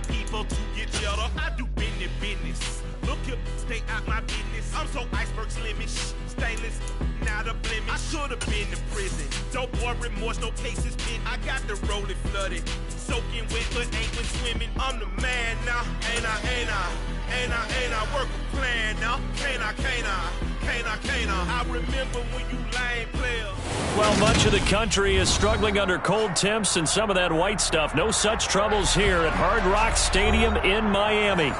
people to get cheddar. I do business. Look here, stay out my business. I'm so iceberg slimish, stainless, not a blemish. I should have been to prison. Dope boy remorse, no cases pinned. I got the rolling flooded, soaking wet, but ain't been swimming. I'm the man now, ain't I work a plan now. Can't I? I remember when you lame players. Well, much of the country is struggling under cold temps and some of that white stuff. No such troubles here at Hard Rock Stadium in Miami.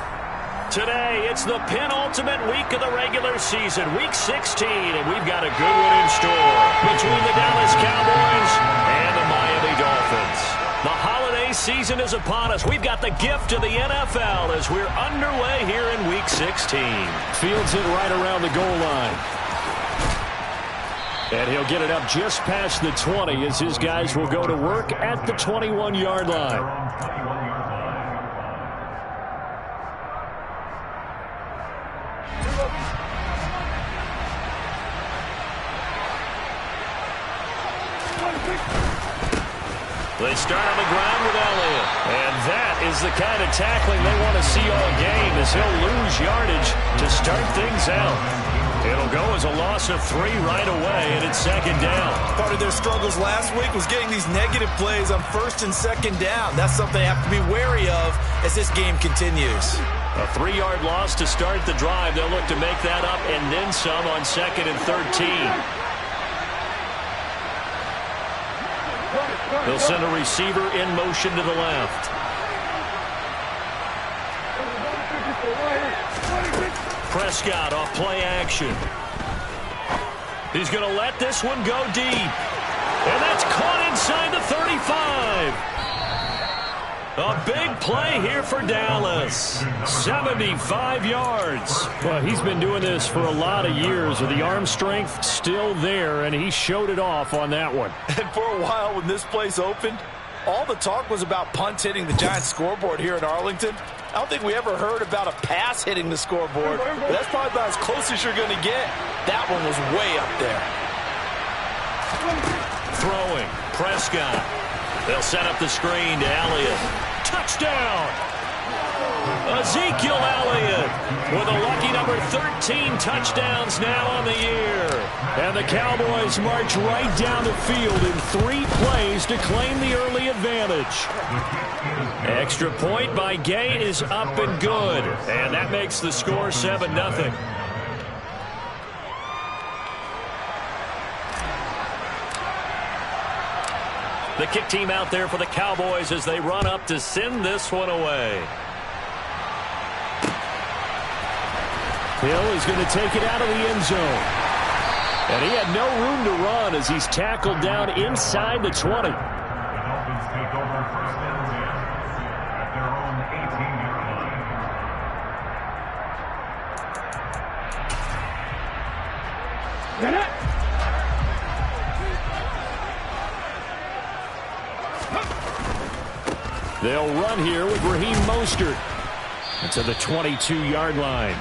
Today, it's the penultimate week of the regular season, Week 16, and we've got a good one in store between the Dallas Cowboys and the Miami Dolphins. The holiday season is upon us. We've got the gift of the NFL as we're underway here in Week 16. Fields it right around the goal line. And he'll get it up just past the 20 as his guys will go to work at the 21-yard line. They start on the ground with Elliott. And that is the kind of tackling they want to see all game as he'll lose yardage to start things out. It'll go as a loss of 3 right away, and it's second down. Part of their struggles last week was getting these negative plays on first and second down. That's something they have to be wary of as this game continues. A 3-yard loss to start the drive. They'll look to make that up and then some on second and 13. They'll send a receiver in motion to the left. Prescott off play action. He's going to let this one go deep. And that's caught inside the 35. A big play here for Dallas. 75 yards. Well, he's been doing this for a lot of years with the arm strength still there, and he showed it off on that one. And for a while when this place opened, all the talk was about punts hitting the Giants scoreboard here in Arlington. I don't think we ever heard about a pass hitting the scoreboard, but that's probably about as close as you're going to get. That one was way up there. Throwing, Prescott. They'll set up the screen to Elliott. Touchdown! Ezekiel Elliott with a lucky number 13 touchdowns now on the year. And the Cowboys march right down the field in 3 plays to claim the early advantage. Extra point by Gay is up and good. And that makes the score 7-0. The kick team out there for the Cowboys as they run up to send this one away. Hill is going to take it out of the end zone. And he had no room to run as he's tackled down inside the 20. They'll run here with Raheem Mostert to the 22-yard line.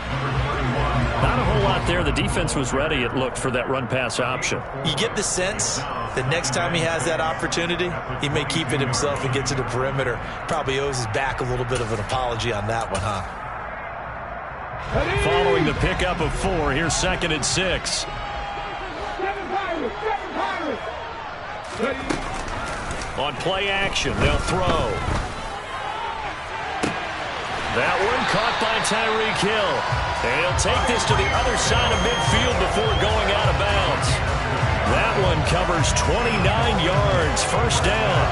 Not a whole lot there. The defense was ready, it looked, for that run-pass option. You get the sense that next time he has that opportunity, he may keep it himself and get to the perimeter. Probably owes his back a little bit of an apology on that one, huh? Following the pickup of 4, here's second and 6. On play action, they'll throw. That one caught by Tyreek Hill. And he'll take this to the other side of midfield before going out of bounds. That one covers 29 yards, first down.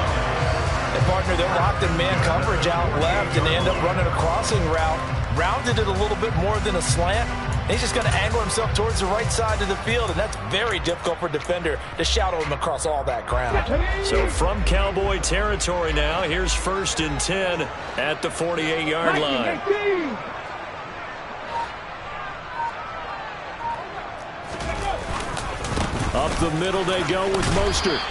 And, partner, they're locked in man coverage out left, and they end up running a crossing route. Rounded it a little bit more than a slant. And he's just going to angle himself towards the right side of the field, and that's very difficult for a defender to shadow him across all that ground. So from Cowboy territory now, here's first and 10 at the 48-yard line. Up the middle they go with Mostert.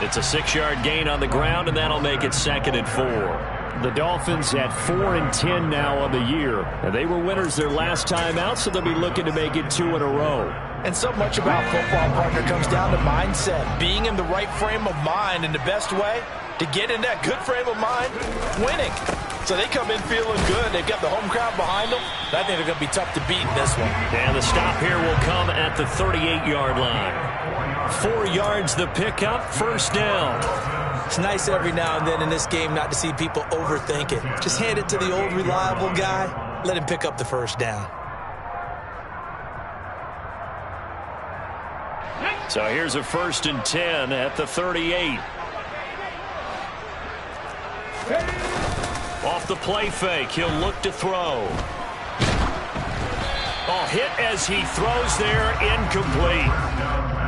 It's a 6-yard gain on the ground, and that'll make it second and 4. The Dolphins at 4-10 now on the year. And they were winners their last time out, so they'll be looking to make it 2 in a row. And so much about football, partner, comes down to mindset. Being in the right frame of mind, and the best way to get in that good frame of mind, winning. So they come in feeling good. They've got the home crowd behind them. I think they're going to be tough to beat in this one. And the stop here will come at the 38-yard line. 4 yards the pickup, first down. It's nice every now and then in this game not to see people overthink it. Just hand it to the old reliable guy. Let him pick up the first down. So here's a 1st and 10 at the 38. Off the play fake, he'll look to throw. Oh, hit as he throws there, incomplete.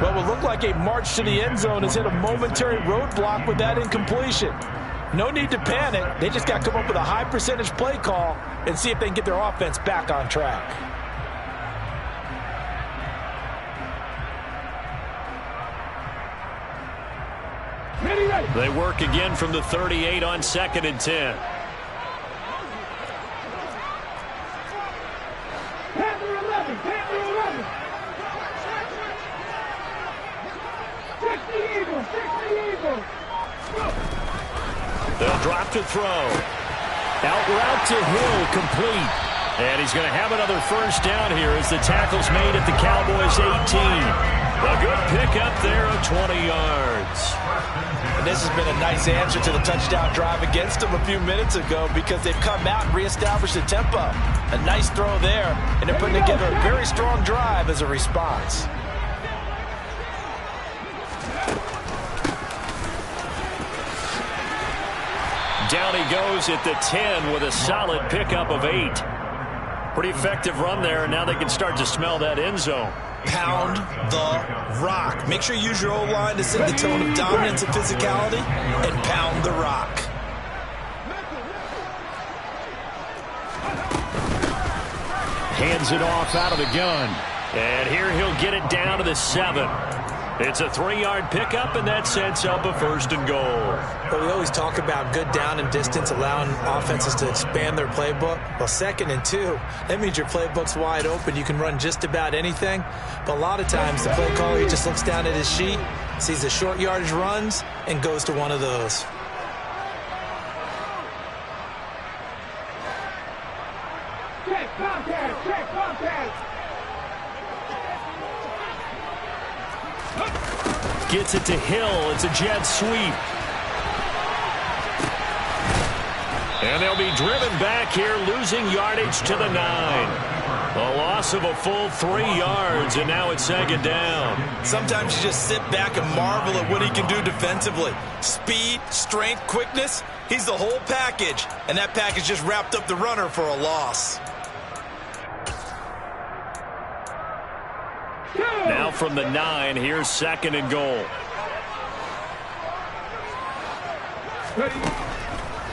What will look like a march to the end zone has hit a momentary roadblock with that incompletion. No need to panic. They just got to come up with a high percentage play call and see if they can get their offense back on track. They work again from the 38 on 2nd and 10. They'll drop to throw. Out route to Hill, complete. And he's going to have another first down here as the tackle's made at the Cowboys' 18. A good pickup there of 20 yards. And this has been a nice answer to the touchdown drive against them a few minutes ago because they've come out and reestablished the tempo. A nice throw there, and they're putting together a very strong drive as a response. Down he goes at the 10 with a solid pickup of 8. Pretty effective run there, and now they can start to smell that end zone. Pound the rock. Make sure you use your O-line to set the tone of dominance and physicality, and pound the rock. Hands it off out of the gun. And here he'll get it down to the 7. It's a 3-yard pickup, and that sets up a 1st and goal. But we always talk about good down and distance, allowing offenses to expand their playbook. Well, 2nd and 2, that means your playbook's wide open. You can run just about anything. But a lot of times, the play caller just looks down at his sheet, sees the short yardage runs, and goes to one of those. Check contact, check contact. Gets it to Hill. It's a jet sweep. And they'll be driven back here, losing yardage to the 9. A loss of a full 3 yards, and now it's 2nd down. Sometimes you just sit back and marvel at what he can do defensively. Speed, strength, quickness, he's the whole package. And that package just wrapped up the runner for a loss. Now from the 9, here's 2nd and goal.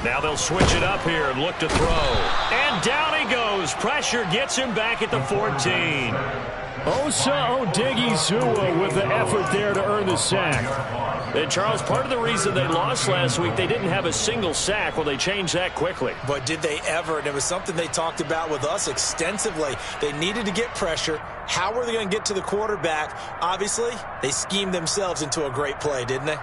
Now they'll switch it up here and look to throw. And down he goes. Pressure gets him back at the 14. Osa Odigizua with the effort there to earn the sack. And Charles, part of the reason they lost last week, they didn't have a single sack. Well, they changed that quickly. But did they ever? And it was something they talked about with us extensively. They needed to get pressure. How were they going to get to the quarterback? Obviously, they schemed themselves into a great play, didn't they?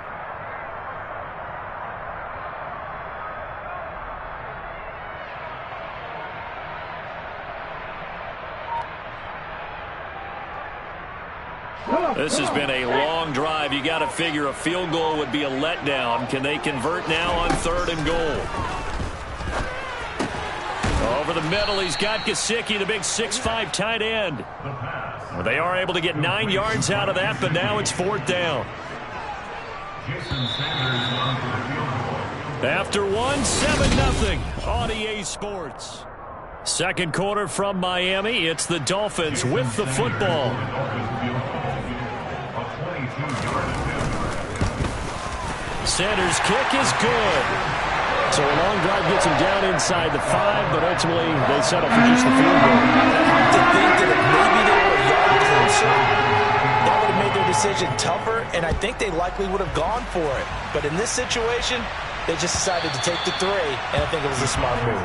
This has been a long drive. You got to figure a field goal would be a letdown. Can they convert now on 3rd and goal? Over the middle, he's got Gesicki, the big 6'5" tight end. They are able to get 9 yards out of that, but now it's 4th down. After 1, 7-0 on EA Sports. Second quarter from Miami. It's the Dolphins with the football. Sanders' kick is good. So a long drive gets him down inside the 5, but ultimately they settle for just the field goal. I have to think that if maybe they were a yard closer, that would have made their decision tougher, and I think they likely would have gone for it. But in this situation, they just decided to take the 3, and I think it was a smart move.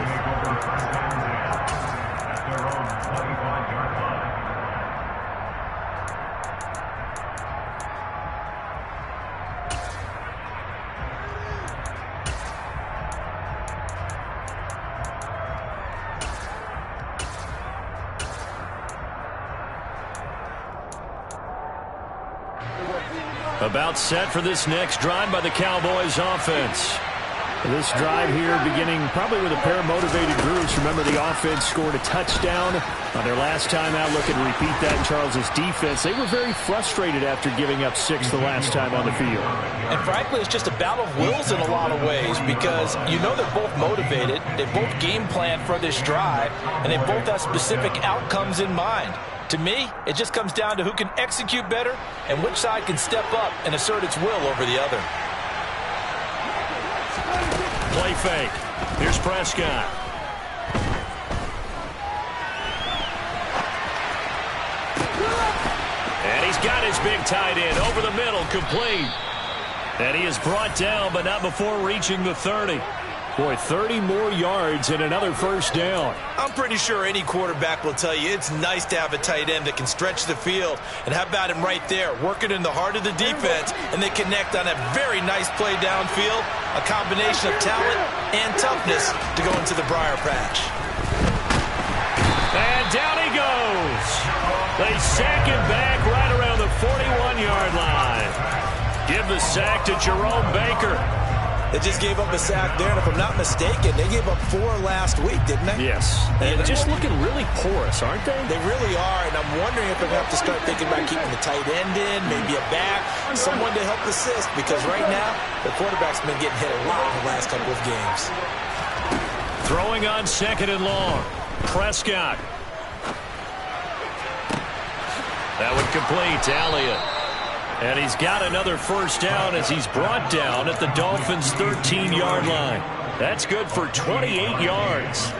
About set for this next drive by the Cowboys offense. This drive here beginning probably with a pair of motivated groups. Remember, the offense scored a touchdown on their last time out. Looking to repeat that in Charles's defense. They were very frustrated after giving up 6 the last time on the field. And frankly, it's just a battle of wills in a lot of ways because you know they're both motivated. They both game plan for this drive, and they both have specific outcomes in mind. To me, it just comes down to who can execute better and which side can step up and assert its will over the other. Play fake. Here's Prescott. And he's got his big tight end over the middle, complete. And he is brought down, but not before reaching the 30. Boy, 30 more yards and another first down. I'm pretty sure any quarterback will tell you it's nice to have a tight end that can stretch the field. And how about him right there, working in the heart of the defense, and they connect on a very nice play downfield, a combination of talent and toughness to go into the briar patch. And down he goes. They sack him back right around the 41-yard line. Give the sack to Jerome Baker. They just gave up a sack there, and if I'm not mistaken, they gave up 4 last week, didn't they? Yes. And just looking really porous, aren't they? They really are, and I'm wondering if they're going to have to start thinking about keeping the tight end in, maybe a back, someone to help assist, because right now, the quarterback's been getting hit a lot in the last couple of games. Throwing on 2nd and long. Prescott. That would complete to Elliott. And he's got another first down as he's brought down at the Dolphins' 13-yard line. That's good for 28 yards.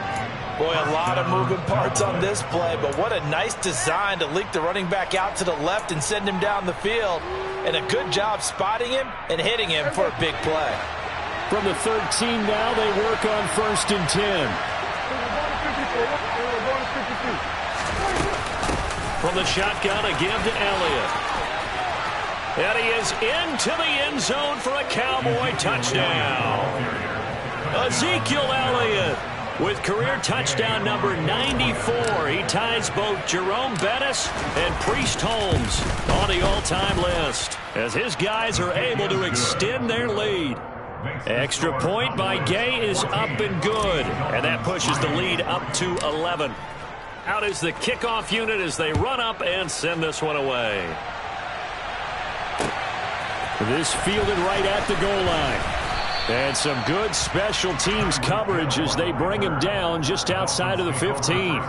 Boy, a lot of moving parts on this play, but what a nice design to leak the running back out to the left and send him down the field. And a good job spotting him and hitting him for a big play. From the 13 now, they work on 1st and 10. From the shotgun, a give to Elliott. And he is into the end zone for a Cowboy touchdown. Ezekiel Elliott with career touchdown number 94. He ties both Jerome Bettis and Priest Holmes on the all-time list as his guys are able to extend their lead. Extra point by Gay is up and good, and that pushes the lead up to 11. Out is the kickoff unit as they run up and send this one away. This fielded right at the goal line. And some good special teams coverage as they bring him down just outside of the 15.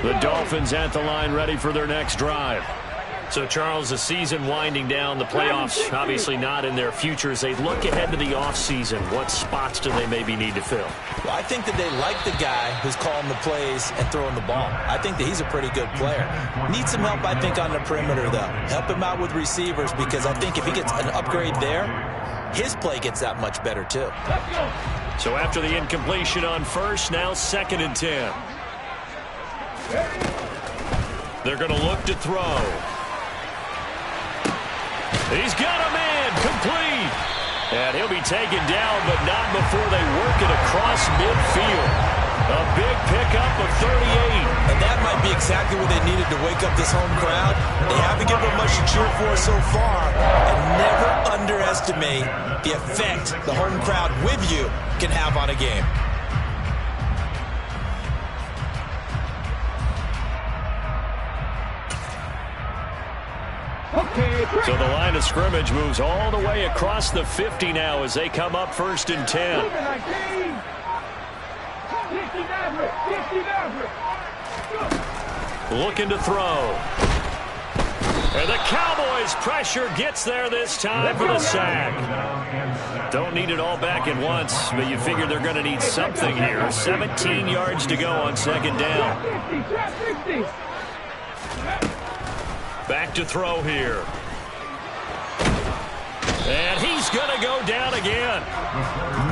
The Dolphins at the line ready for their next drive. So, Charles, the season winding down, the playoffs obviously not in their future. As they look ahead to the offseason, what spots do they maybe need to fill? Well, I think that they like the guy who's calling the plays and throwing the ball. I think that he's a pretty good player. Needs some help, I think, on the perimeter, though. Help him out with receivers because I think if he gets an upgrade there, his play gets that much better, too. So after the incompletion on 1st, now 2nd and 10. They're going to look to throw. He's got a man, complete. And he'll be taken down, but not before they work it across midfield. A big pickup of 38. And that might be exactly what they needed to wake up this home crowd. They haven't given them much to cheer for so far. And never underestimate the effect the home crowd with you can have on a game. So the line of scrimmage moves all the way across the 50 now as they come up 1st and 10. Looking to throw. And the Cowboys' pressure gets there this time for the sack. Don't need it all back at once, but you figure they're going to need something here. 17 yards to go on 2nd down. Back to throw here. And he's going to go down again.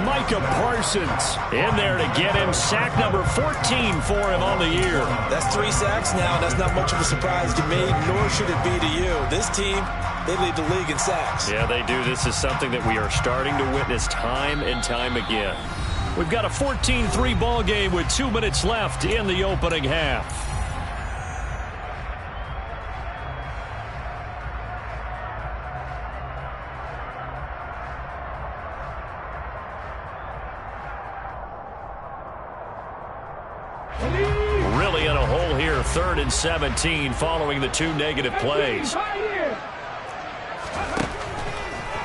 Micah Parsons in there to get him. Sack number 14 for him on the year. That's 3 sacks now. That's not much of a surprise to me, nor should it be to you. This team, they lead the league in sacks. Yeah, they do. This is something that we are starting to witness time and time again. We've got a 14-3 ball game with 2 minutes left in the opening half. Really in a hole here, 3rd and 17 following the 2 negative plays.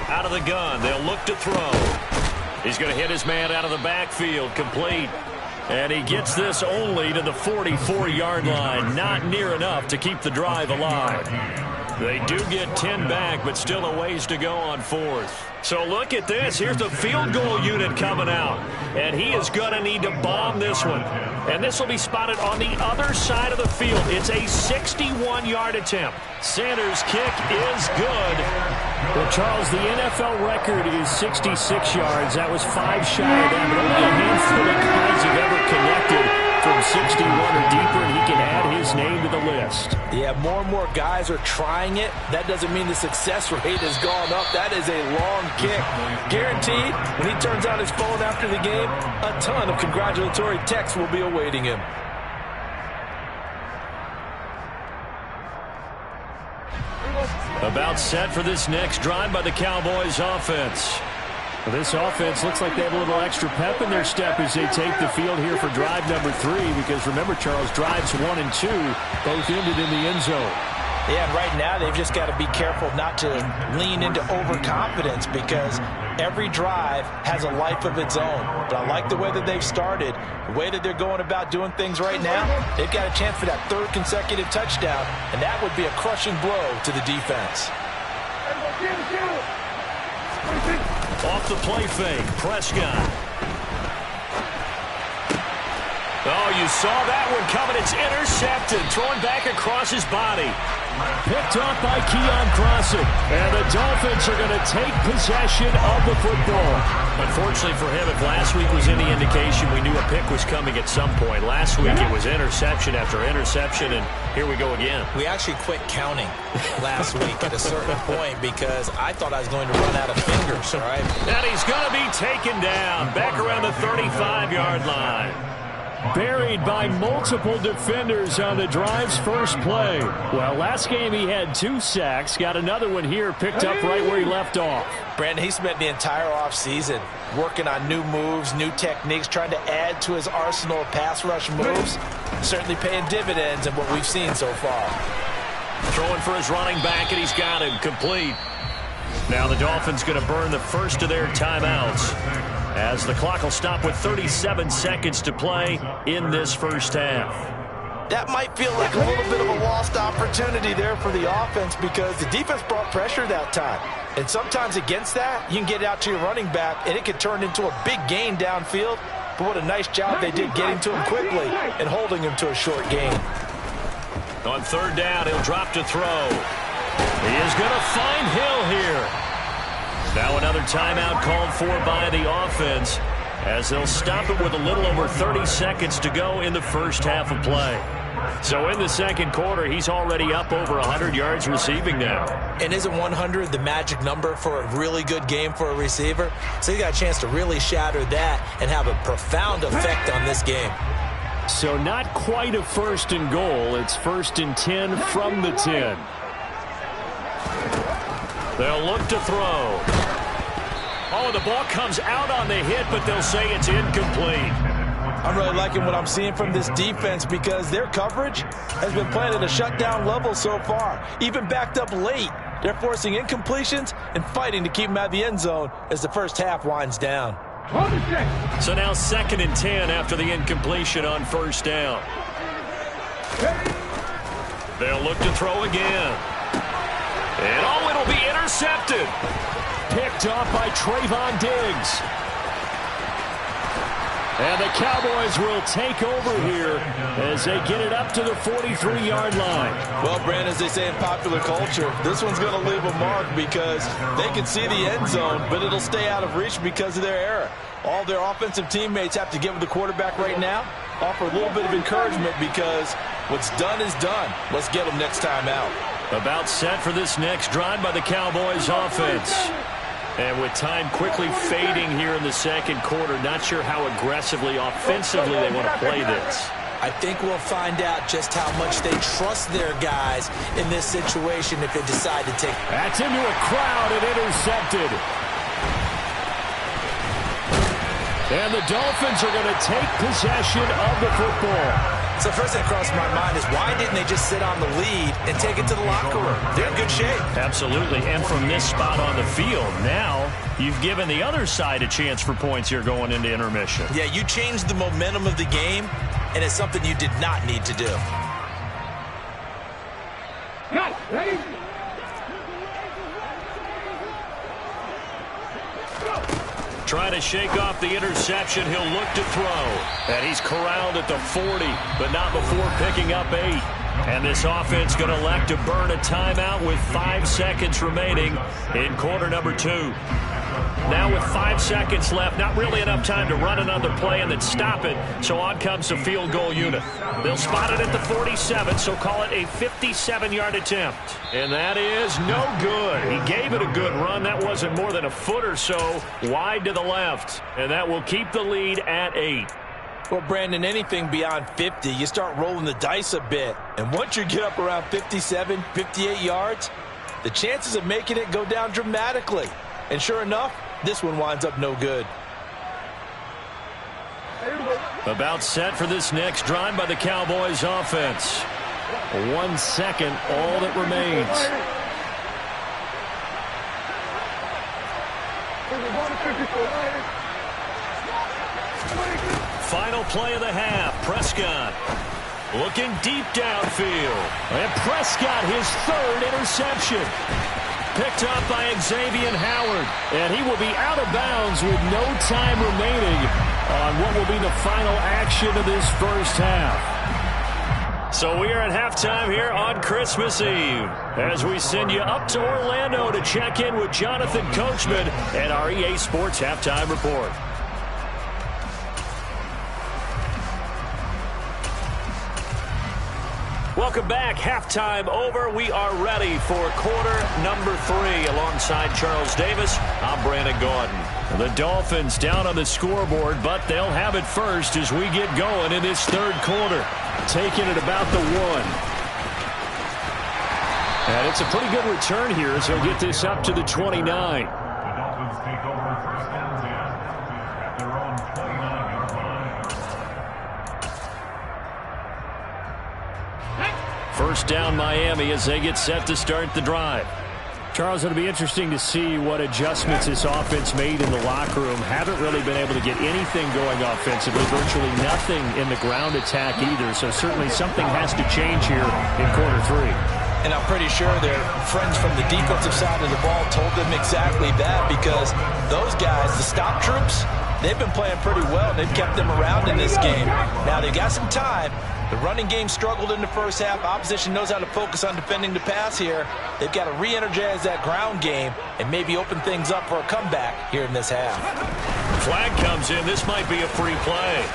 Out of the gun, they'll look to throw. He's going to hit his man out of the backfield, complete. And he gets this only to the 44-yard line. Not near enough to keep the drive alive. They do get 10 back, but still a ways to go on 4th. So look at this. Here's the field goal unit coming out. And he is going to need to bomb this one. And this will be spotted on the other side of the field. It's a 61-yard attempt. Sanders' kick is good. Well, Charles, the NFL record is 66 yards. That was 5 shy of that, but only a handful of guys have ever connected from 61 or deeper, and he can add his name to the list. Yeah, more and more guys are trying it. That doesn't mean the success rate has gone up. That is a long kick. Guaranteed, when he turns on his phone after the game, a ton of congratulatory texts will be awaiting him. About set for this next drive by the Cowboys offense. Well, this offense looks like they have a little extra pep in their step as they take the field here for drive number 3. Because remember, Charles, drives 1 and 2 both ended in the end zone. Yeah, and right now they've just got to be careful not to lean into overconfidence because every drive has a life of its own. But I like the way that they've started, the way that they're going about doing things right now. They've got a chance for that 3rd consecutive touchdown, and that would be a crushing blow to the defense. Off the play fake, Prescott. Oh, you saw that one coming. It's intercepted. Thrown back across his body. Picked off by Keon Crossing. And the Dolphins are going to take possession of the football. Unfortunately for him, if last week was any indication, we knew a pick was coming at some point. Last week it was interception after interception, and here we go again. We actually quit counting last week at a certain point because I thought I was going to run out of fingers, all right? And he's going to be taken down back around the 35-yard line. Buried by multiple defenders on the drive's first play. Well, last game he had 2 sacks. Got another one here, picked up right where he left off. Brandon, he spent the entire offseason working on new moves, new techniques, trying to add to his arsenal of pass rush moves. Certainly paying dividends in what we've seen so far. Throwing for his running back, and he's got him complete. Now the Dolphins going to burn the first of their timeouts, as the clock will stop with 37 seconds to play in this first half. That might feel like a little bit of a lost opportunity there for the offense because the defense brought pressure that time. And sometimes against that, you can get out to your running back, and it could turn into a big gain downfield. But what a nice job they did getting to him quickly and holding him to a short gain. On 3rd down, he'll drop to throw. He is going to find Hill here. Now another timeout called for by the offense as they'll stop it with a little over 30 seconds to go in the first half of play. So in the second quarter, he's already up over 100 yards receiving now. And isn't 100 the magic number for a really good game for a receiver? So you got a chance to really shatter that and have a profound effect on this game. So not quite a 1st and goal. It's 1st and 10 from the 10. They'll look to throw. Oh, the ball comes out on the hit, but they'll say it's incomplete. I'm really liking what I'm seeing from this defense because their coverage has been playing at a shutdown level so far. Even backed up late, they're forcing incompletions and fighting to keep them out of the end zone as the first half winds down. So now 2nd and 10 after the incompletion on 1st down. They'll look to throw again. And oh, it'll be intercepted. Picked off by Trayvon Diggs. And the Cowboys will take over here as they get it up to the 43-yard line. Well, Brandon, as they say in popular culture, this one's going to leave a mark because they can see the end zone, but it'll stay out of reach because of their error. All their offensive teammates have to give the quarterback right now, offer a little bit of encouragement because what's done is done. Let's get them next time out. About set for this next drive by the Cowboys offense. And with time quickly fading here in the second quarter, not sure how aggressively, offensively they want to play this. I think we'll find out just how much they trust their guys in this situation if they decide to take. That's into a crowd and intercepted. And the Dolphins are going to take possession of the football. So first thing that crossed my mind is why didn't they just sit on the lead and take it to the locker room? They're in good shape. Absolutely. And from this spot on the field, now you've given the other side a chance for points here going into intermission. Yeah, you changed the momentum of the game, and it's something you did not need to do. Cut, ready? Trying to shake off the interception. He'll look to throw. And he's corralled at the 40, but not before picking up 8. And this offense going to elect to burn a timeout with 5 seconds remaining in quarter number 2. Now with 5 seconds left, not really enough time to run another play and then stop it. So on comes the field goal unit. They'll spot it at the 47, so call it a 57-yard attempt. And that is no good. He gave it a good run. That wasn't more than a foot or so wide to the left. And that will keep the lead at 8. Well, Brandon, anything beyond 50, you start rolling the dice a bit. And once you get up around 57, 58 yards, the chances of making it go down dramatically. And sure enough, this one winds up no good. About set for this next drive by the Cowboys offense. 1 second, all that remains. Final play of the half. Prescott looking deep downfield. And Prescott, his 3rd interception. Picked up by Xavier Howard. And he will be out of bounds with no time remaining on what will be the final action of this first half. So we are at halftime here on Christmas Eve as we send you up to Orlando to check in with Jonathan Coachman and our EA Sports Halftime Report. Welcome back. Halftime over. We are ready for quarter number 3. Alongside Charles Davis, I'm Brandon Gordon. The Dolphins down on the scoreboard, but they'll have it first as we get going in this 3rd quarter. Taking it about the 1. And it's a pretty good return here as he'll get this up to the 29. The Dolphins take over first down at their own 29-yard line. First down Miami as they get set to start the drive. Charles, it'll be interesting to see what adjustments this offense made in the locker room. Haven't really been able to get anything going offensively, virtually nothing in the ground attack either. So certainly something has to change here in quarter 3. And I'm pretty sure their friends from the defensive side of the ball told them exactly that because those guys, the stop troops, they've been playing pretty well. They've kept them around in this game. Now they've got some time. The running game struggled in the first half. Opposition knows how to focus on defending the pass here. They've got to re-energize that ground game and maybe open things up for a comeback here in this half. Flag comes in. This might be a free play.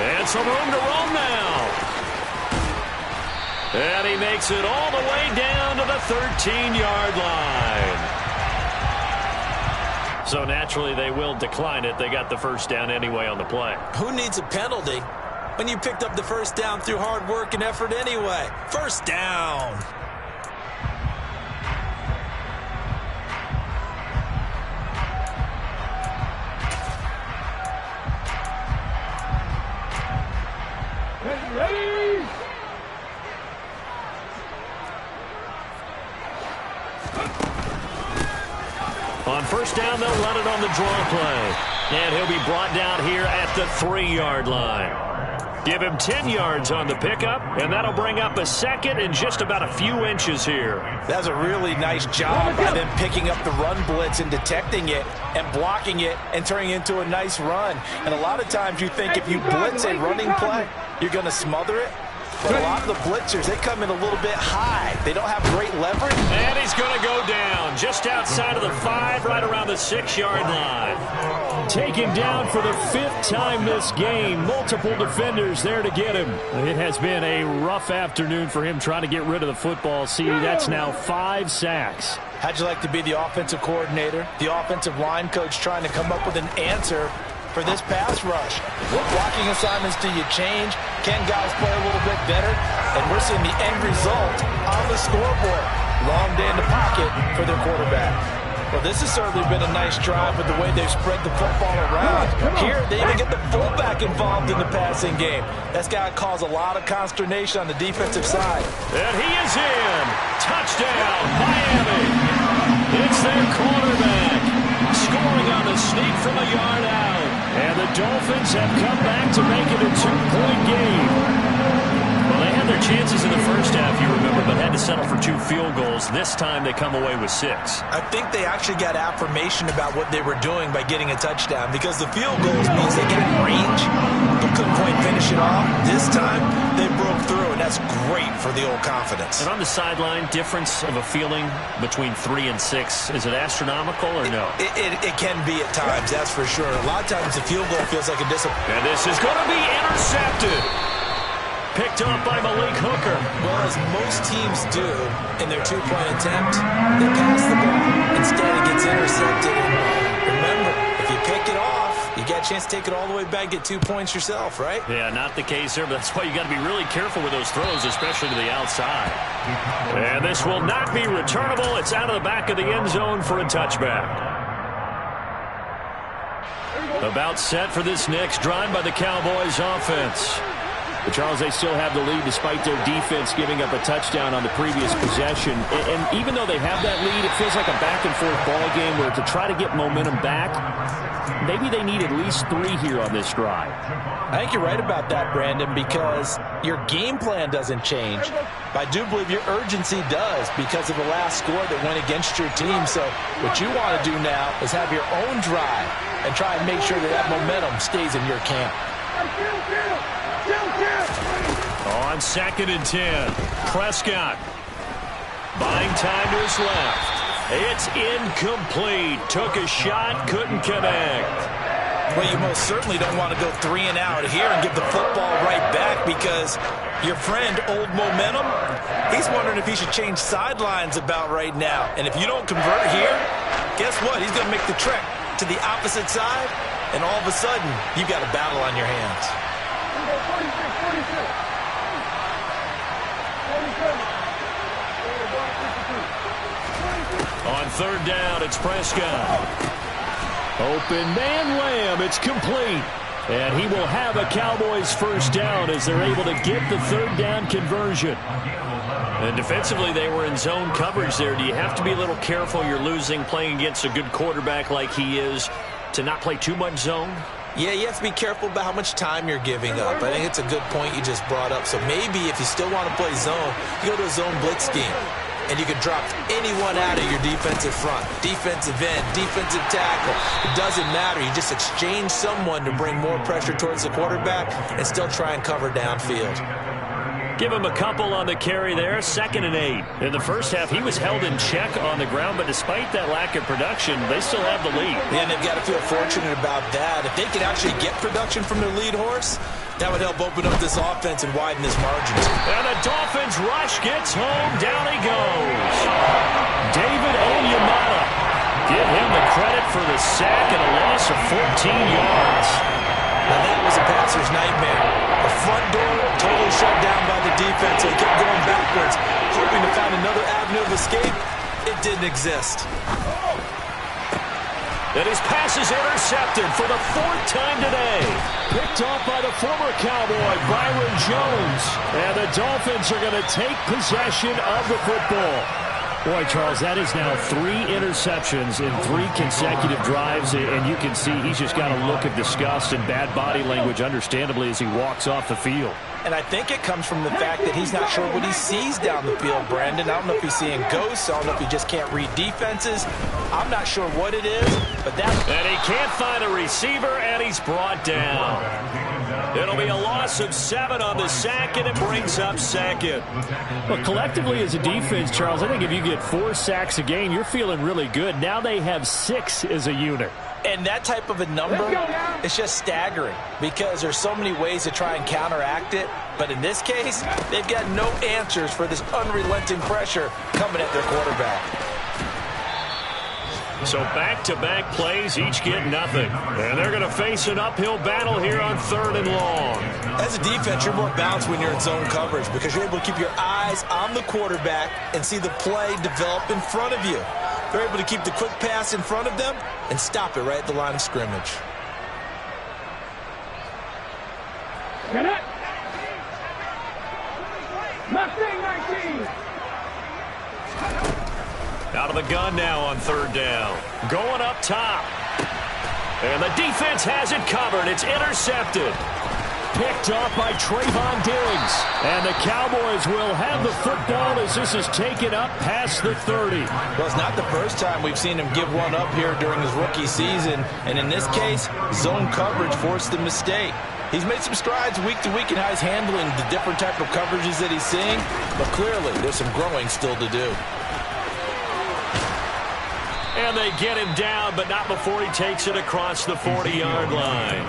And some room to roam now. And he makes it all the way down to the 13-yard line. So naturally they will decline it. They got the first down anyway on the play. Who needs a penalty when you picked up the first down through hard work and effort anyway? First down. Ready? On first down, they'll run it on the draw play. And he'll be brought down here at the 3-yard line. Give him 10 yards on the pickup, and that'll bring up a second and just about a few inches here. That's a really nice job by them picking up the run blitz and detecting it and blocking it and turning it into a nice run. And a lot of times you think if you blitz a running play, you're going to smother it. But a lot of the blitzers, they come in a little bit high. They don't have great leverage. And he's going to go down just outside of the 5, right around the 6-yard line. Taken down for the 5th time this game. Multiple defenders there to get him. It has been a rough afternoon for him trying to get rid of the football. See, that's now 5 sacks. How'd you like to be the offensive coordinator, the offensive line coach trying to come up with an answer for this pass rush? What blocking assignments do you change? Can guys play a little bit better? And we're seeing the end result on the scoreboard. Long day in the pocket for their quarterback. Well, this has certainly been a nice drive with the way they've spread the football around. Here, they even get the fullback involved in the passing game. That's got to cause a lot of consternation on the defensive side. And he is in. Touchdown, Miami. It's their quarterback. Scoring on the sneak from a yard out. And the Dolphins have come back to make it a 2-point game. Well, they had their chances in the first half, you remember, but had to settle for 2 field goals. This time they come away with 6. I think they actually got affirmation about what they were doing by getting a touchdown, because the field goals means they got range, but couldn't quite finish it off. This time, they broke through, and that's great for the old confidence. And on the sideline, difference of a feeling between 3 and 6, is it astronomical or no? It can be at times, that's for sure. A lot of times the field goal feels like a disappointment. And this is going to be intercepted. Picked up by Malik Hooker. Well, as most teams do in their 2-point attempt, they pass the ball. Instead, it gets intercepted. And remember, if you pick it off, you got a chance to take it all the way back, get 2 points yourself, right? Yeah, not the case here, but that's why you got to be really careful with those throws, especially to the outside. And this will not be returnable. It's out of the back of the end zone for a touchback. About set for this next drive by the Cowboys offense. But Charles, they still have the lead despite their defense giving up a touchdown on the previous possession. And even though they have that lead, it feels like a back-and-forth ball game where to try to get momentum back, maybe they need at least 3 here on this drive. I think you're right about that, Brandon, because your game plan doesn't change. But I do believe your urgency does because of the last score that went against your team. So what you want to do now is have your own drive and try and make sure that that momentum stays in your camp. On 2nd and 10, Prescott buying time to his left. It's incomplete. Took a shot, couldn't connect. Well, you most certainly don't want to go 3 and out here and give the football right back, because your friend, Old Momentum, he's wondering if he should change sidelines about right now. And if you don't convert here, guess what? He's going to make the trek to the opposite side, and all of a sudden, you've got a battle on your hands. On 3rd down, it's Prescott. Open man Lamb, it's complete. And he will have a Cowboys first down as they're able to get the 3rd down conversion. And defensively, they were in zone coverage there. Do you have to be a little careful? You're losing, playing against a good quarterback like he is, to not play too much zone? Yeah, you have to be careful about how much time you're giving up. I think it's a good point you just brought up. So maybe if you still want to play zone, you go to a zone blitz scheme. And you can drop anyone out of your defensive front. Defensive end, defensive tackle. It doesn't matter. You just exchange someone to bring more pressure towards the quarterback and still try and cover downfield. Give him a couple on the carry there, 2nd and 8. In the first half, he was held in check on the ground, but despite that lack of production, they still have the lead. And they've got to feel fortunate about that. If they could actually get production from their lead horse, that would help open up this offense and widen this margin. And the Dolphins rush gets home. Down he goes. David Onyemata. Give him the credit for the sack and a loss of 14 yards. Now that was a passer's nightmare. The front door totally shut down by the defense, so he kept going backwards, hoping to find another avenue of escape. It didn't exist. And his pass is intercepted for the 4th time today. Picked off by the former Cowboy, Byron Jones. And the Dolphins are going to take possession of the football. Boy, Charles, that is now 3 interceptions in 3 consecutive drives, and you can see he's just got a look of disgust and bad body language, understandably, as he walks off the field. And I think it comes from the fact that he's not sure what he sees down the field, Brandon. I don't know if he's seeing ghosts. I don't know if he just can't read defenses. I'm not sure what it is, but that's... And he can't find a receiver, and he's brought down. It'll be a loss of 7 on the sack, and it brings up second. Well, collectively as a defense, Charles, I think if you get 4 sacks a game, you're feeling really good. Now they have 6 as a unit. And that type of a number is just staggering because there's so many ways to try and counteract it. But in this case, they've got no answers for this unrelenting pressure coming at their quarterback. So back-to-back plays, each get nothing. And they're going to face an uphill battle here on 3rd and long. As a defense, you're more balanced when you're in zone coverage because you're able to keep your eyes on the quarterback and see the play develop in front of you. They're able to keep the quick pass in front of them and stop it right at the line of scrimmage. Get it! Mustang 19! Out of the gun now on 3rd down. Going up top. And the defense has it covered. It's intercepted. Picked off by Trayvon Diggs. And the Cowboys will have the football as this is taken up past the 30. Well, it's not the first time we've seen him give one up here during his rookie season. And in this case, zone coverage forced the mistake. He's made some strides week to week in how he's handling the different type of coverages that he's seeing. But clearly, there's some growing still to do. And they get him down, but not before he takes it across the 40-yard line.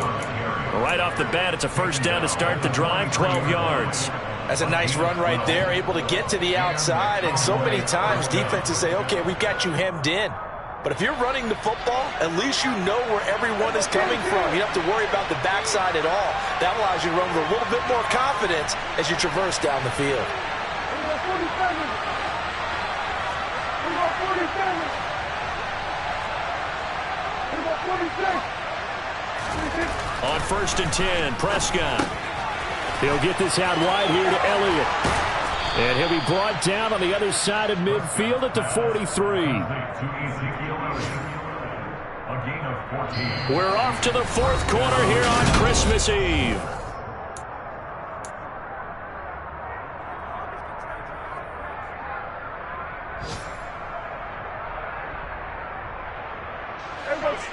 Right off the bat, it's a first down to start the drive, 12 yards. That's a nice run right there, able to get to the outside. And so many times defenses say, okay, we've got you hemmed in. But if you're running the football, at least you know where everyone is coming from. You don't have to worry about the backside at all. That allows you to run with a little bit more confidence as you traverse down the field. On 1st and 10, Prescott. He'll get this out wide here to Elliott. And he'll be brought down on the other side of midfield at the 43. We're off to the 4th quarter here on Christmas Eve.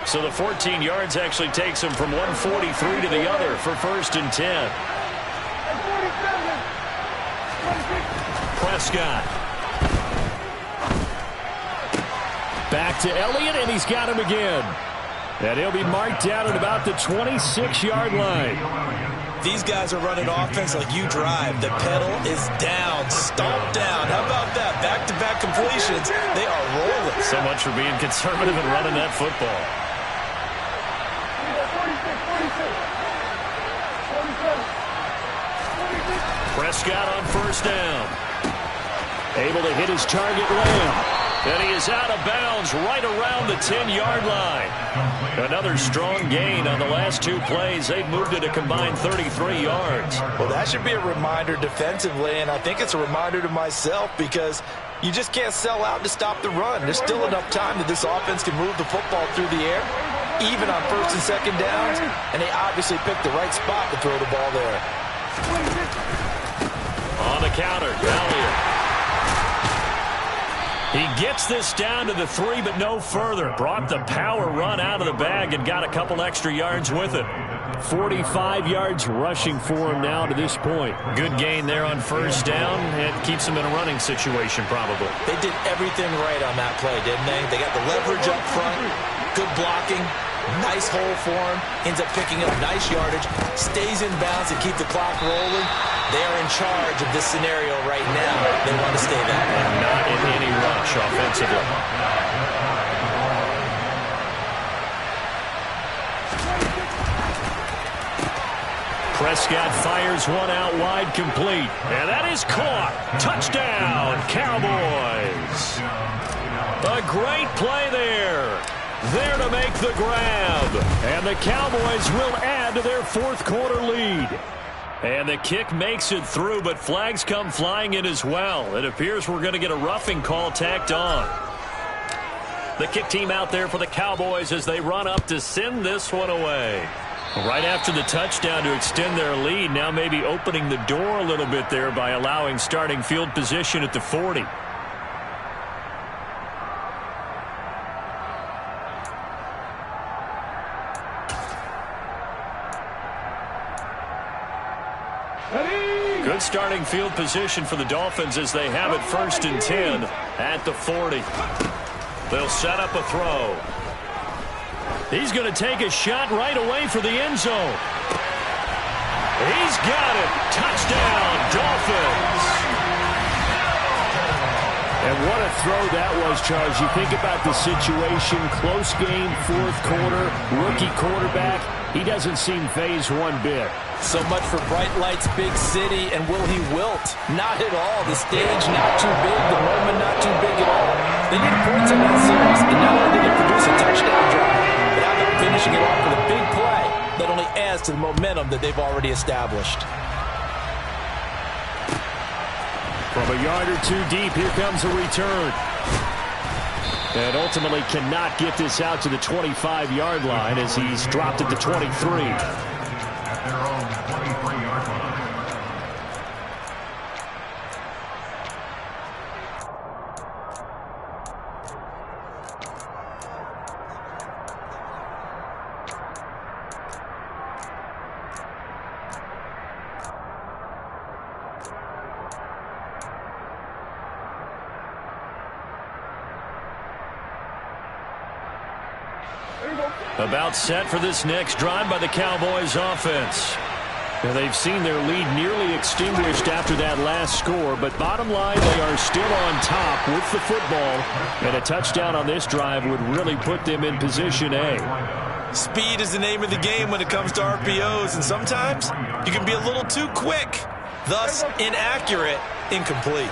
So the 14 yards actually takes him from 143 to the other for 1st and 10. Prescott. Back to Elliott, and he's got him again. And he'll be marked down at about the 26-yard line. These guys are running offense like you drive. The pedal is down, stomped down. How about that? Back-to-back completions. They are rolling. So much for being conservative and running that football. Prescott on 1st down. Able to hit his target Lamb. And he is out of bounds right around the 10-yard line. Another strong gain on the last 2 plays. They've moved it a combined 33 yards. Well, that should be a reminder defensively, and I think it's a reminder to myself because you just can't sell out to stop the run. There's still enough time that this offense can move the football through the air, even on 1st and 2nd downs, and they obviously picked the right spot to throw the ball there. On the counter, Elliott. He gets this down to the 3, but no further. Brought the power run out of the bag and got a couple extra yards with it. 45 yards rushing for him now to this point. Good gain there on 1st down. It keeps him in a running situation, probably. They did everything right on that play, didn't they? They got the leverage up front, good blocking, nice hole for him, ends up picking up nice yardage, stays in bounds and keep the clock rolling. They are in charge of this scenario right now. They want to stay that way. And not in any rush offensively. Prescott fires one out wide, complete. And that is caught. Touchdown, Cowboys. A great play there. There to make the grab. And the Cowboys will add to their 4th quarter lead. And the kick makes it through, but flags come flying in as well. It appears we're going to get a roughing call tacked on. The kick team out there for the Cowboys as they run up to send this one away. Right after the touchdown to extend their lead, now maybe opening the door a little bit there by allowing starting field position at the 40. Good starting field position for the Dolphins as they have it 1st and 10 at the 40. They'll set up a throw. He's going to take a shot right away for the end zone. He's got it. Touchdown, Dolphins. And what a throw that was, Charles. You think about the situation, close game, 4th quarter, rookie quarterback. He doesn't seem phased one bit. So much for bright lights, big city, and will he wilt? Not at all. The stage not too big, the moment not too big at all. They need points in that series, and not only did they produce a touchdown drive, but now they're finishing it off with a big play that only adds to the momentum that they've already established. From a yard or two deep, here comes a return. And ultimately cannot get this out to the 25-yard line as he's dropped at the 23. At their own 23-yard line. About set for this next drive by the Cowboys offense. Now they've seen their lead nearly extinguished after that last score, but bottom line, they are still on top with the football, and a touchdown on this drive would really put them in position A. Speed is the name of the game when it comes to RPOs, and sometimes you can be a little too quick, thus inaccurate, incomplete.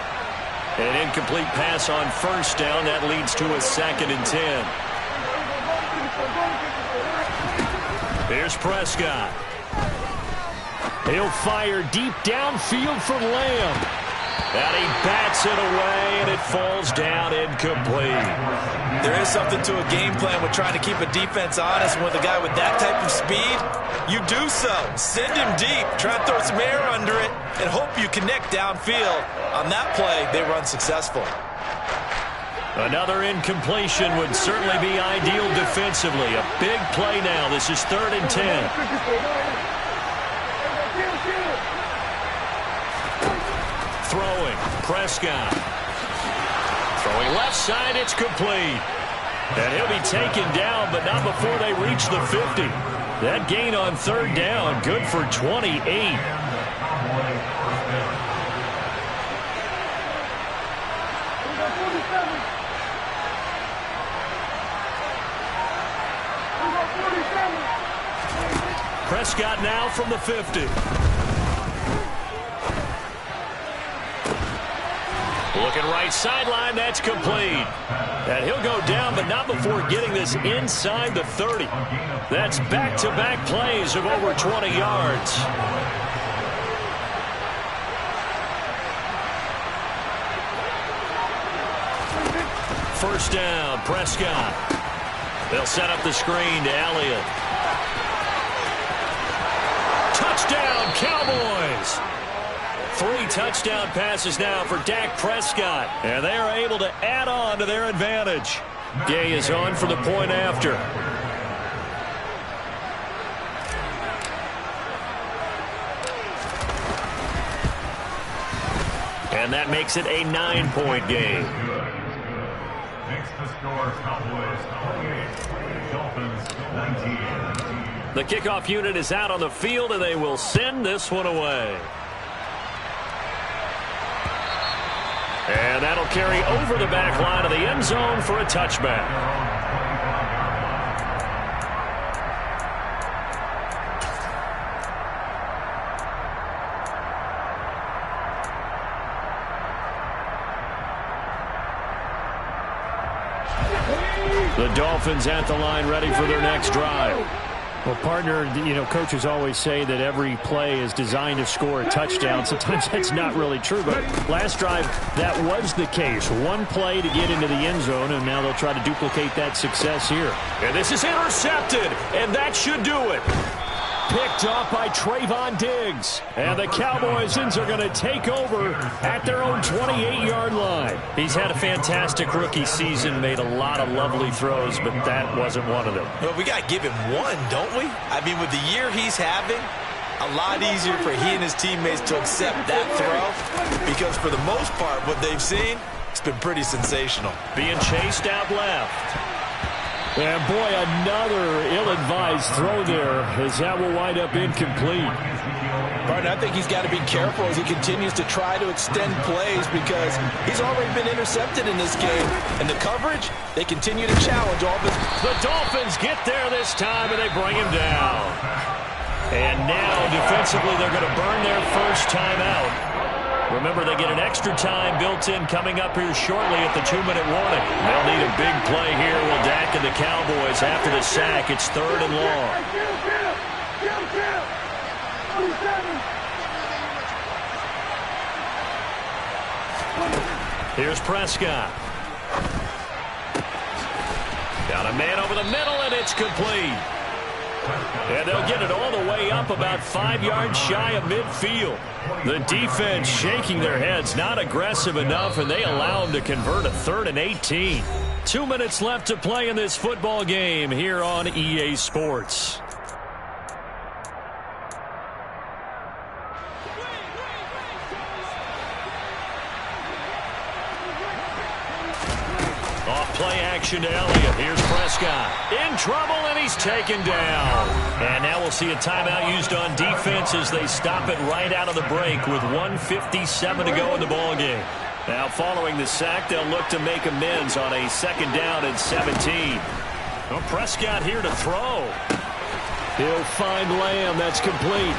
An incomplete pass on 1st down. That leads to a 2nd and 10. Here's Prescott. He'll fire deep downfield for Lamb. And he bats it away, and it falls down incomplete. There is something to a game plan with trying to keep a defense honest. With a guy with that type of speed, you do so. Send him deep, try and throw some air under it, and hope you connect downfield. On that play, they run successful. Another incompletion would certainly be ideal defensively. A big play now. This is 3rd and 10. Throwing, Prescott. Throwing left side, it's complete. And he'll be taken down, but not before they reach the 50. That gain on 3rd down, good for 28. Prescott now from the 50. Looking right sideline, that's complete. And he'll go down, but not before getting this inside the 30. That's back-to-back plays of over 20 yards. First down, Prescott. They'll set up the screen to Elliott. Touchdown, Cowboys! 3 touchdown passes now for Dak Prescott, and they are able to add on to their advantage. Gay is on for the point after. And that makes it a 9-point game. Makes the score Cowboys 28, Dolphins 19. The kickoff unit is out on the field, and they will send this one away. And that'll carry over the back line of the end zone for a touchback. The Dolphins at the line ready for their next drive. Well, partner, coaches always say that every play is designed to score a touchdown. Sometimes that's not really true, but last drive, that was the case. One play to get into the end zone, and now they'll try to duplicate that success here. And this is intercepted, and that should do it. Picked off by Trayvon Diggs. And the Cowboys are going to take over at their own 28-yard line. He's had a fantastic rookie season, made a lot of lovely throws, but that wasn't one of them. Well, we got to give him one, don't we? I mean, with the year he's having, a lot easier for he and his teammates to accept that throw, because for the most part, what they've seen, it's been pretty sensational. Being chased out left. And boy, another ill-advised throw there, as that will wind up incomplete. Partner, I think he's got to be careful as he continues to try to extend plays, because he's already been intercepted in this game. And the coverage, they continue to challenge all this. The Dolphins get there this time, and they bring him down. And now, defensively, they're going to burn their first time out. Remember, they get an extra time built in coming up here shortly at the 2-minute warning. They'll need a big play here. Will Dak and the Cowboys after the sack. It's 3rd and long. Here's Prescott. Got a man over the middle, and it's complete. And they'll get it all the way up about 5 yards shy of midfield. The defense shaking their heads, not aggressive enough, and they allow them to convert a 3rd and 18. 2 minutes left to play in this football game here on EA Sports. Play action to Elliott. Here's Prescott. In trouble, and he's taken down. And now we'll see a timeout used on defense as they stop it right out of the break with 1:57 to go in the ballgame. Now, following the sack, they'll look to make amends on a 2nd down and 17. Well, Prescott here to throw. He'll find Lamb. That's complete.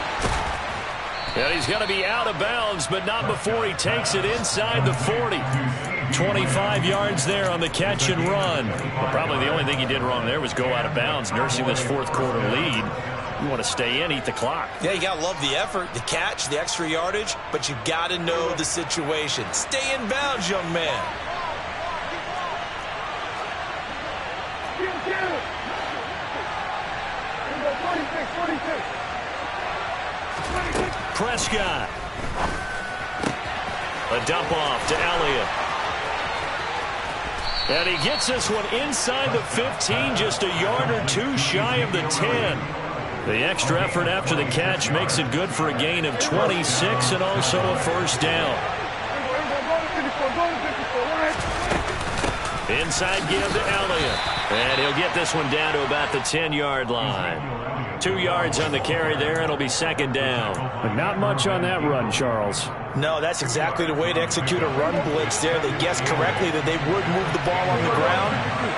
And he's going to be out of bounds, but not before he takes it inside the 40. 25 yards there on the catch and run. Well, probably the only thing he did wrong there was go out of bounds, nursing this 4th quarter lead. You want to stay in, eat the clock. Yeah, you got to love the effort, the catch, the extra yardage, but you got to know the situation. Stay in bounds, young man. Prescott. A dump off to Elliott. And he gets this one inside the 15, just a yard or two shy of the 10. The extra effort after the catch makes it good for a gain of 26 and also a 1st down. Inside give to Elliott. And he'll get this one down to about the 10-yard line. 2 yards on the carry there. It'll be 2nd down. But not much on that run, Charles. No, that's exactly the way to execute a run blitz there. They guessed correctly that they would move the ball on the ground,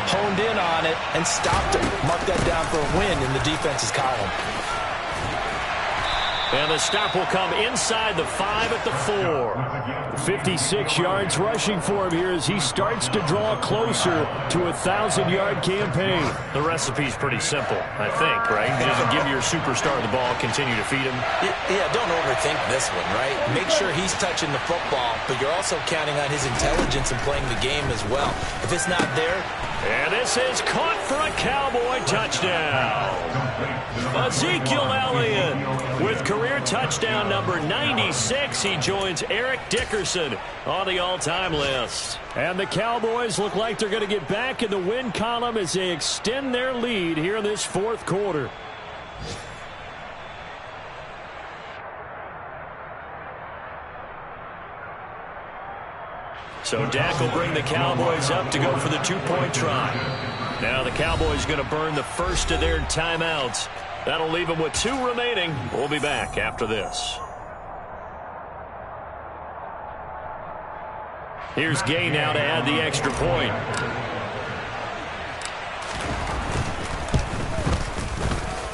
honed in on it, and stopped it. Mark that down for a win in the defense's column. And the stop will come inside the 5 at the 4. 56 yards rushing for him here as he starts to draw closer to a 1,000-yard campaign. The recipe's pretty simple, I think, right? Just give your superstar the ball, continue to feed him. Yeah, don't overthink this one, right? Make sure he's touching the football, but you're also counting on his intelligence in playing the game as well. If it's not there... And this is caught for a Cowboy touchdown. Ezekiel Elliott with career touchdown number 96. He joins Eric Dickerson on the all-time list. And the Cowboys look like they're going to get back in the win column as they extend their lead here in this 4th quarter. So Dak will bring the Cowboys up to go for the 2-point try. Now the Cowboys going to burn the first of their timeouts. That'll leave them with 2 remaining. We'll be back after this. Here's Gay now to add the extra point.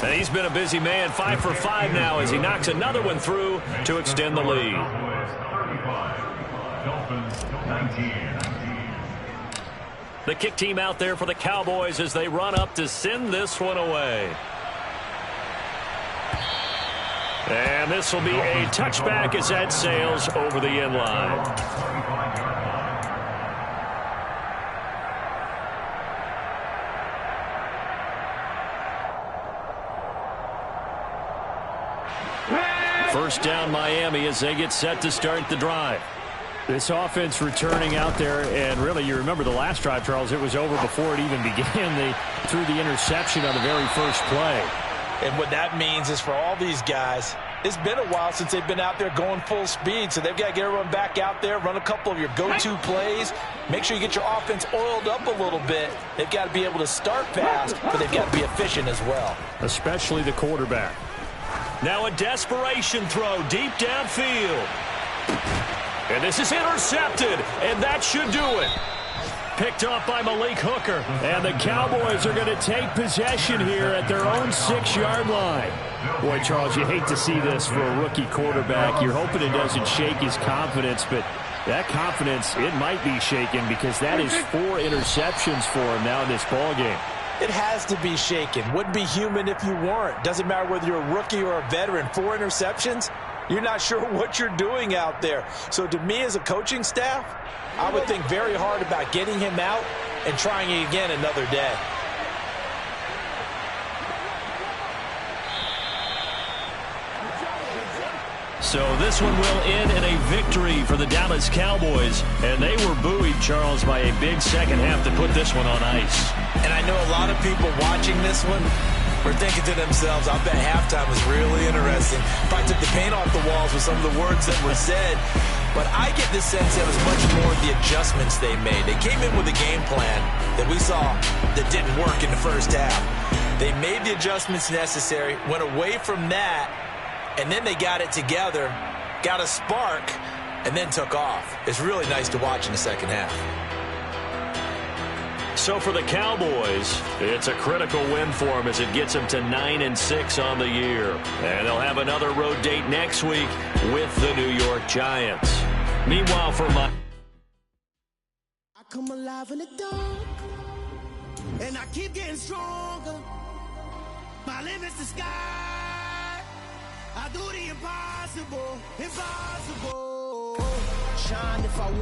And he's been a busy man, 5 for 5 now as he knocks another one through to extend the lead. The kick team out there for the Cowboys as they run up to send this one away. And this will be a touchback as that sails over the end line. First down Miami as they get set to start the drive. This offense returning out there, and really you remember the last drive, Charles, it was over before it even began. They threw the interception on the very first play. And what that means is for all these guys, it's been a while since they've been out there going full speed, so they've got to get everyone back out there, run a couple of your go-to plays, make sure you get your offense oiled up a little bit. They've got to be able to start fast, but they've got to be efficient as well. Especially the quarterback. Now a desperation throw deep downfield. And this is intercepted, and that should do it. Picked off by Malik Hooker. And the Cowboys are going to take possession here at their own 6-yard line. Boy, Charles, you hate to see this for a rookie quarterback. You're hoping it doesn't shake his confidence, but that confidence, it might be shaken because that is 4 interceptions for him now in this ballgame. It has to be shaken. Wouldn't be human if you weren't. Doesn't matter whether you're a rookie or a veteran. 4 interceptions, you're not sure what you're doing out there. So to me as a coaching staff, I would think very hard about getting him out and trying it again another day. So this one will end in a victory for the Dallas Cowboys. And they were buoyed, Charles, by a big second half to put this one on ice. And I know a lot of people watching this one were thinking to themselves, I bet halftime was really interesting. Probably took the paint off the walls with some of the words that were said. But I get the sense that it was much more the adjustments they made. They came in with a game plan that we saw that didn't work in the first half. They made the adjustments necessary, went away from that, and then they got it together, got a spark, and then took off. It's really nice to watch in the second half. So for the Cowboys, it's a critical win for them as it gets them to 9-6 on the year. And they'll have another road date next week with the New York Giants. Meanwhile, for I come alive in the dark, and I keep getting stronger. My limit's the sky. I do the impossible, impossible. Shine if I want.